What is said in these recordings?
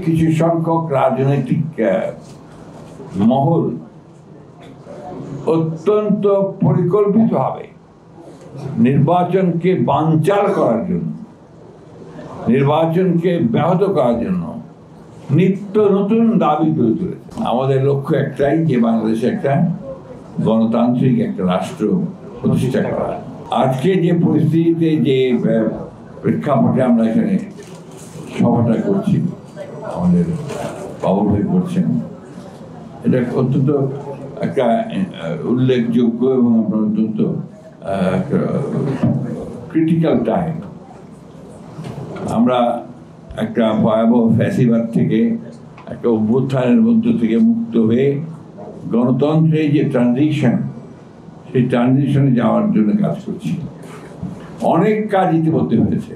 কিছু সংখ্যক রাজনৈতিক মহল অত্যন্ত পরিকল্পিতভাবে নির্বাচনকে বানচাল করার জন্য, নির্বাচনকে ব্যাহত করার জন্য নিত্য নতুন দাবি তুলে তুলেছে। আমাদের লক্ষ্য একটাই, যে বাংলাদেশে একটা গণতান্ত্রিক একটা রাষ্ট্র প্রতিষ্ঠা করা। আজকে যে পরিস্থিতিতে, যে প্রেক্ষাপটে আমরা এখানে সভাটা করছি, আমাদের বাবুল ভাই করছেন, এটা অত্যন্ত একটা উল্লেখযোগ্য এবং আপনার অত্যন্ত ক্রিটিক্যাল টাইম। আমরা একটা ভয়াবহ ফ্যাসিবাদ থেকে, একটা অভ্যুত্থানের মধ্য থেকে মুক্ত হয়ে গণতন্ত্রের যে ট্রানজিশন, সেই ট্রানজিশনে যাওয়ার জন্য কাজ করছি। অনেক কাজ ইতিমধ্যে হয়েছে।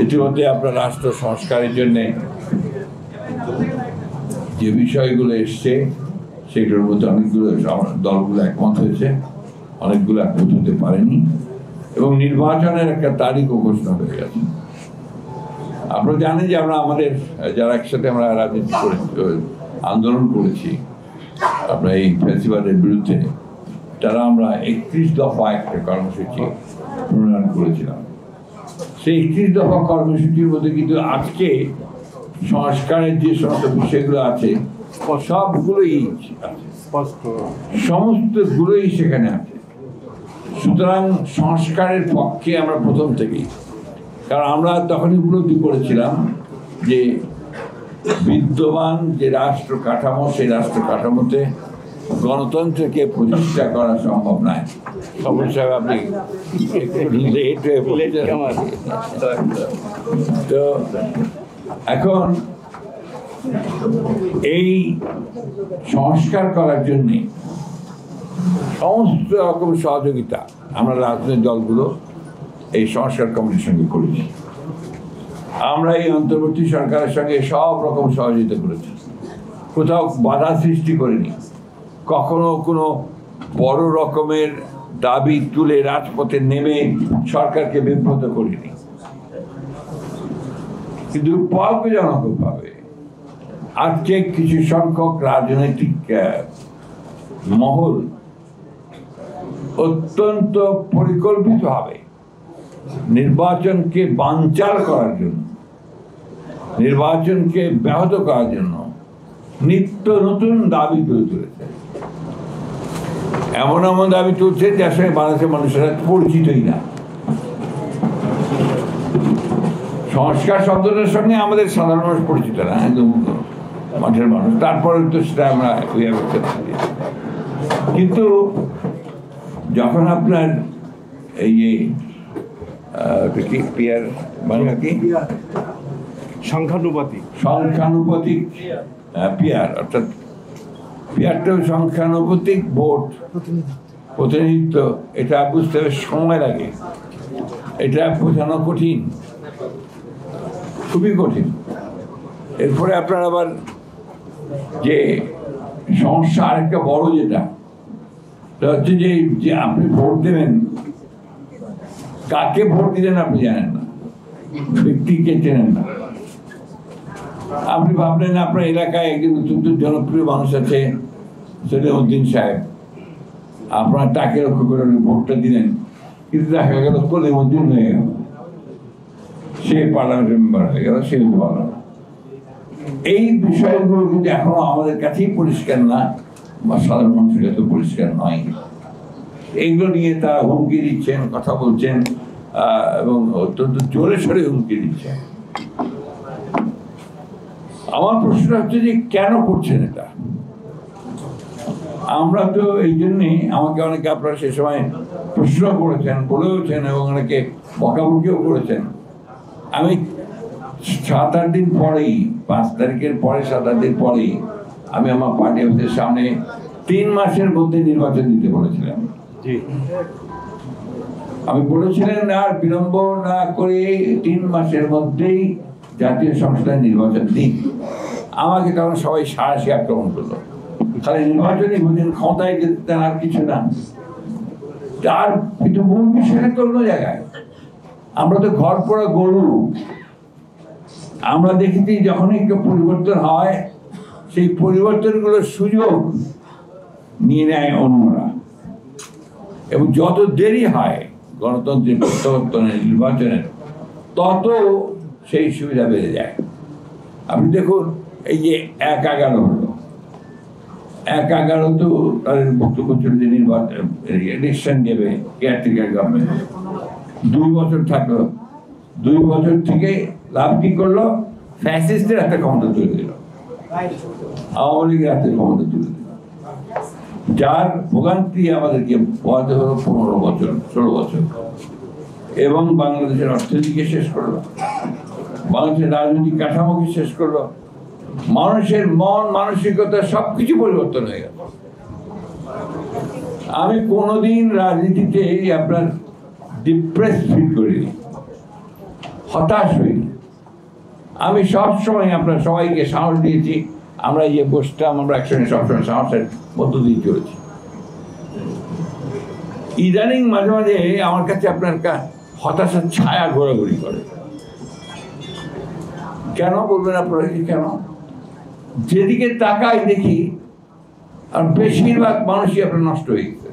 ইতিমধ্যে আপনার রাষ্ট্র সংস্কারের জন্যে যে বিষয়গুলো এসছে, সেগুলোর মধ্যে অনেকগুলো দলগুলো একমত হয়েছে, অনেকগুলো একমত হতে পারেনি, এবং নির্বাচনের একটা তারিখও ঘোষণা হয়ে গেছে। আপনারা জানেন যে আমরা আমাদের যারা একসাথে আমরা রাজনীতি করেছি, আন্দোলন করেছি আমরা এই ফ্যাসিবাদের বিরুদ্ধে, তারা আমরা 31 দফা একটা কর্মসূচি প্রণয়ন করেছিলাম। সেই 31 দফা কর্মসূচির মধ্যে কিন্তু আজকে সংস্কারের যে সমস্ত বিষয়গুলো আছে, সবগুলোই সমস্তগুলোই সেখানে আছে। সুতরাং সংস্কারের পক্ষে আমরা প্রথম থেকেই, কারণ আমরা তখনই উপলব্ধি করেছিলাম যে বিদ্যমান যে রাষ্ট্র কাঠামো, সেই রাষ্ট্র কাঠামোতে গণতন্ত্রকে প্রতিষ্ঠা করা সম্ভব নয়। খবর সাহেব, আপনি তো এখন এই সংস্কার করার জন্যে সমস্ত রকম সহযোগিতা আমরা রাজনৈতিক দলগুলো এই সংস্কার কমিটির সঙ্গে করেছি। আমরা এই অন্তর্বর্তী সরকারের সঙ্গে সব রকম সহযোগিতা করেছি, কোথাও বাধা সৃষ্টি করিনি, কখনো কোনো বড় রকমের দাবি তুলে রাজপথে নেমে সরকারকে বিব্রত করিনি। কিন্তু দুর্ভাগ্যজনকভাবে আজকে কিছু সংখ্যক রাজনৈতিক মহল অত্যন্ত পরিকল্পিতভাবে নির্বাচনকে বানচাল করার জন্য, নির্বাচনকে ব্যাহত করার জন্য নিত্য নতুন দাবি তুলে তুলেছে। এমন এমন দাবি তুলছে যার সঙ্গে বাংলাদেশের মানুষেরা পরিচিতই না। সংস্কার শব্দটার সঙ্গে আমাদের সাধারণ মানুষ পরিচিত না, একদম মাঠের মানুষ। তারপরে তো সেটা আমরা কিন্তু যখন আপনার এই যে পিয়ার বাংলা কি সংখ্যানুপাতিক পিয়ার, অর্থাৎ পিয়ারটা সংখ্যানুপাতিক ভোট প্রতিনিধিত্ব, এটা বুঝতে হবে সময় লাগে, এটা বোঝানো কঠিন, খুবই কঠিন। এরপরে আপনার আবার যে সমস্যা আরেকটা বড়, যেটা হচ্ছে যে আপনি ভোট দেবেন, কাকে ভোট দিলেন আপনি জানেন না, ব্যক্তিকে চেনেন না। আপনি ভাবলেন আপনার এলাকায় একজন অত্যন্ত জনপ্রিয় মানুষ আছে, সেলিমউদ্দিন সাহেব, আপনার তাকে লক্ষ্য করে ভোটটা দিলেন, কিন্তু দেখা গেল সেলিমউদ্দিন হয়ে গেল, সে পার্লামেন্টের মেম্বার হয়ে গেল, সে হতে পারল না। এই বিষয়গুলো কিন্তু এখনো আমাদের কাছেই পরিষ্কার না, বা সাধারণ মানুষের কাছে পরিষ্কার নয়। এইগুলো নিয়ে তারা হুমকি দিচ্ছেন, কথা বলছেন, এবং অত্যন্ত জোরে সরে হুমকি দিচ্ছেন। আমার প্রশ্ন হচ্ছে যে কেন করছেন এটা? আমরা তো এই জন্যে, আমাকে অনেকে আপনারা সে সময় প্রশ্ন করেছেন, বলেওছেন, এবং অনেকে বকাবকিও করেছেন। আমি 7-8 দিন পরেই, 5 তারিখের পরে 7-8 দিন পরেই আমি আমার পার্টি অফিসের সামনে 3 মাসের মধ্যে নির্বাচন দিতে বলেছিলাম। আমি বলেছিলেন আর বিলম্ব না করে 3 মাসের মধ্যেই জাতীয় সংসদের নির্বাচন দিন। আমাকে তখন সবাই সাহসী আক্রমণ করলো, খালি নির্বাচনই বুঝেন, ক্ষমতায় যেতে আর কিছু না। তার কিন্তু মূল বিষয়টা তো অন্য জায়গায়। আমরা তো ঘর পড়া গরু। আমরা দেখেছি যখন একটু পরিবর্তন হয়, সেই পরিবর্তনগুলোর সুযোগ নিয়ে নেয় অন্যরা, এবং যত দেরি হয় গণতন্ত্রের প্রত্যাবর্তনের, নির্বাচনের, তত সেই সুবিধা বেড়ে যায়। আপনি দেখুন, এই যে 1/11 হলো, 1/11 তো তাদের বক্তব্য ছিল যে নির্বাচন ইলেকশন দেবে, কেয়ারটেকার গভর্নমেন্ট 2 বছর থাকলো। 2 বছর থেকে লাভ কি করলো? ফ্যাসিস্টের একটা ক্ষমতা তুলে দিল, আওয়ামী লীগের হাতে ক্ষমতা তুলে দিল, যার ভোগান্তি আমাদেরকে পোহাতে হলো 15 বছর 16 বছর, এবং বাংলাদেশের অর্থনীতিকে শেষ করলো, বাংলাদেশের রাজনৈতিক কাঠামোকে শেষ করলো, মানুষের মন মানসিকতা সবকিছু পরিবর্তন হয়ে গেল। আমি কোনোদিন রাজনীতিতে আপনার ডিপ্রেস ফিল করিনি, হতাশ হইনি। আমি সবসময় আপনার সবাইকে সাহস দিয়েছি। আমরা এই যে বসতাম, আমরা একসঙ্গে সবসময় সাহসের মধ্য দিয়ে চলেছি। ইদানিং মাঝে মাঝে আমার কাছে আপনার হতাশার ছায়া ঘোরাঘুরি করে। কেন বলবেন আপনারা? কেন? যেদিকে তাকাই দেখি আর বেশিরভাগ মানুষই আপনার নষ্ট হয়ে গেছে,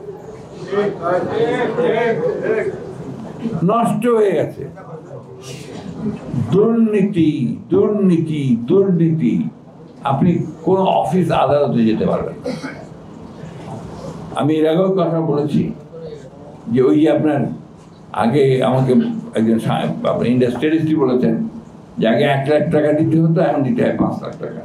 নষ্ট হয়ে গেছে। দুর্নীতি, দুর্নীতি, দুর্নীতি। আপনি কোন অফিস আদালতে যেতে পারবেন না। আমি এর আগেও কথা বলেছি যে ওই যে আপনার আগে আমাকে একজন ইন্ডাস্ট্রিয়ালিস্ট বলেছেন যে আগে 1 লাখ টাকা দিতে হতো, এখন দিতে হয় 5 লাখ টাকা।